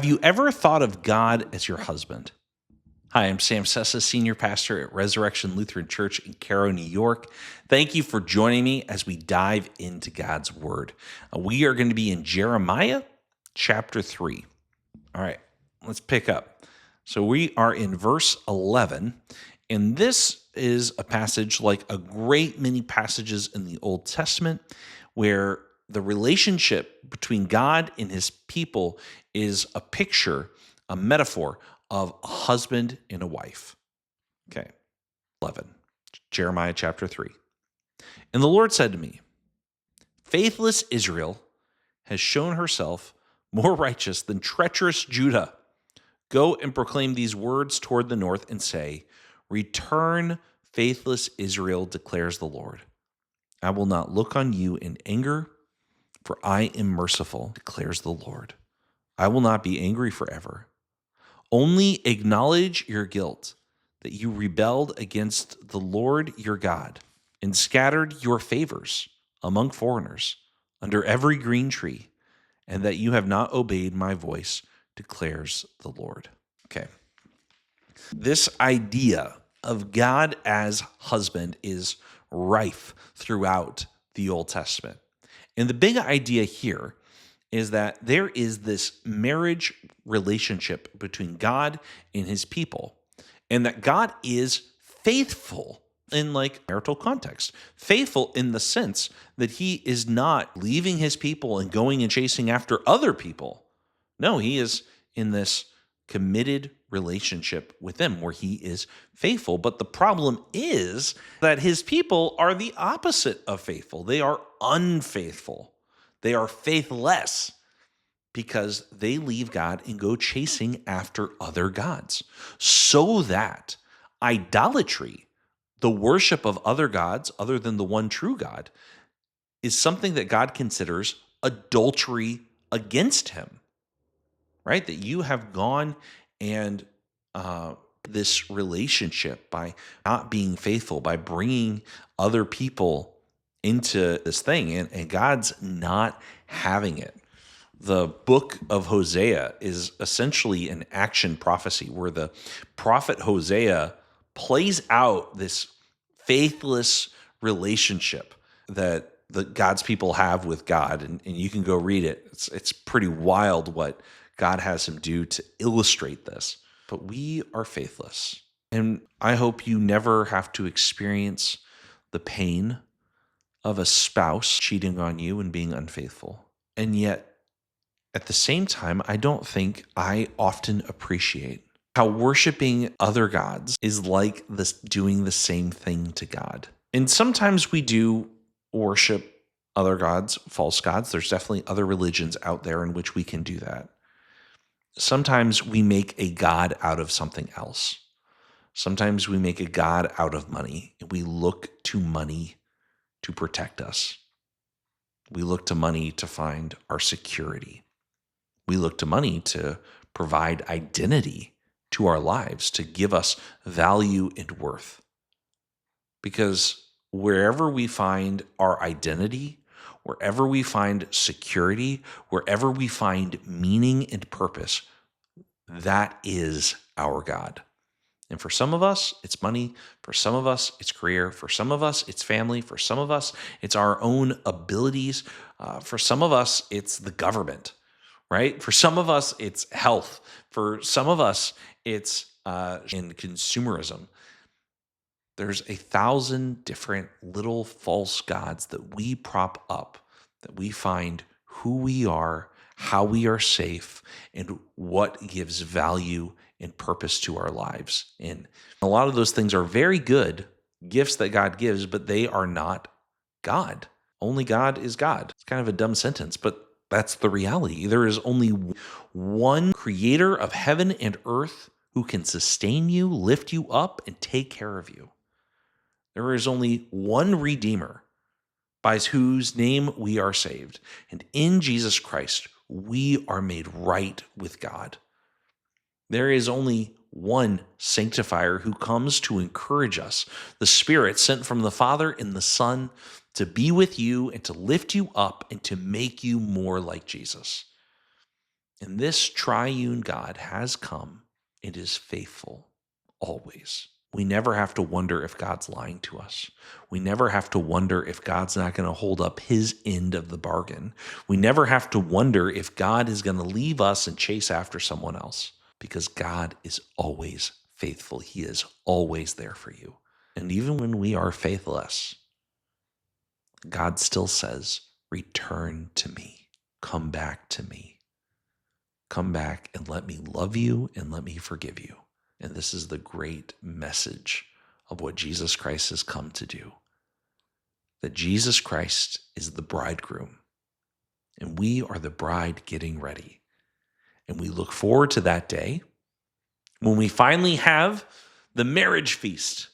Have you ever thought of God as your husband? Hi, I'm Sam Sessa, Senior Pastor at Resurrection Lutheran Church in J.A.O, New York. Thank you for joining me as we dive into God's Word. We are going to be in Jeremiah chapter 3. All right, let's pick up. So we are in verse 11, and this is a passage like a great many passages in the Old Testament where the relationship between God and his people is a picture, a metaphor of a husband and a wife. Okay, 11, Jeremiah chapter 3. And the Lord said to me, faithless Israel has shown herself more righteous than treacherous Judah. Go and proclaim these words toward the north and say, return, faithless Israel, declares the Lord. I will not look on you in anger, for I am merciful, declares the Lord. I will not be angry forever. Only acknowledge your guilt, that you rebelled against the Lord your God, and scattered your favors among foreigners under every green tree, and that you have not obeyed my voice, declares the Lord. Okay. This idea of God as husband is rife throughout the Old Testament. And the big idea here is that there is this marriage relationship between God and his people, and that God is faithful in like marital context, faithful in the sense that he is not leaving his people and going and chasing after other people. No, he is in this committed relationship with them where he is faithful. But the problem is that his people are the opposite of faithful. They are unfaithful. They are faithless because they leave God and go chasing after other gods. So that idolatry, the worship of other gods other than the one true God, is something that God considers adultery against him, right? That you have gone and this relationship by not being faithful, by bringing other people into this thing, and God's not having it. The book of Hosea is essentially an action prophecy where the prophet Hosea plays out this faithless relationship that the God's people have with God. And you can go read it. It's pretty wild what God has him do to illustrate this. But we are faithless. And I hope you never have to experience the pain of a spouse cheating on you and being unfaithful. And yet, at the same time, I don't think I often appreciate how worshiping other gods is like this doing the same thing to God. And sometimes we do worship other gods, false gods. There's definitely other religions out there in which we can do that. Sometimes we make a god out of something else. Sometimes we make a god out of money, and we look to money to protect us. We look to money to find our security. We look to money to provide identity to our lives, to give us value and worth. Because wherever we find our identity, wherever we find security, wherever we find meaning and purpose, that is our God. And for some of us, it's money. For some of us, it's career. For some of us, it's family. For some of us, it's our own abilities. For some of us, it's the government, right? For some of us, it's health. For some of us, it's in consumerism. There's 1,000 different little false gods that we prop up, that we find who we are, how we are safe, and what gives value and purpose to our lives. And a lot of those things are very good gifts that God gives, but they are not God. Only God is God. It's kind of a dumb sentence, but that's the reality. There is only one creator of heaven and earth who can sustain you, lift you up, and take care of you. There is only one Redeemer by whose name we are saved. And in Jesus Christ, we are made right with God. There is only one sanctifier who comes to encourage us, the Spirit sent from the Father and the Son to be with you and to lift you up and to make you more like Jesus. And this triune God has come and is faithful always. We never have to wonder if God's lying to us. We never have to wonder if God's not going to hold up his end of the bargain. We never have to wonder if God is going to leave us and chase after someone else, because God is always faithful. He is always there for you. And even when we are faithless, God still says, return to me. Come back to me. Come back and let me love you and let me forgive you. And this is the great message of what Jesus Christ has come to do. That Jesus Christ is the bridegroom, and we are the bride getting ready. And we look forward to that day when we finally have the marriage feast,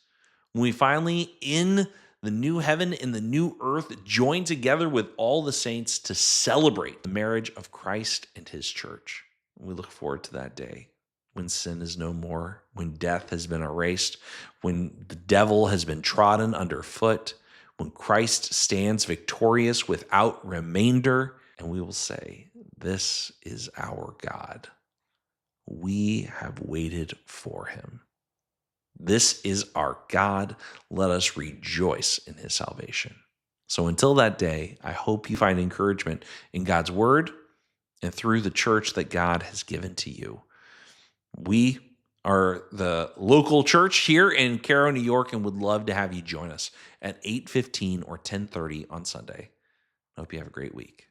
when we finally, in the new heaven, in the new earth, join together with all the saints to celebrate the marriage of Christ and his church. We look forward to that day when sin is no more, when death has been erased, when the devil has been trodden underfoot, when Christ stands victorious without remainder, and we will say, this is our God. We have waited for him. This is our God. Let us rejoice in his salvation. So until that day, I hope you find encouragement in God's word and through the church that God has given to you. We are the local church here in Caro, New York, and would love to have you join us at 8:15 or 10:30 on Sunday. I hope you have a great week.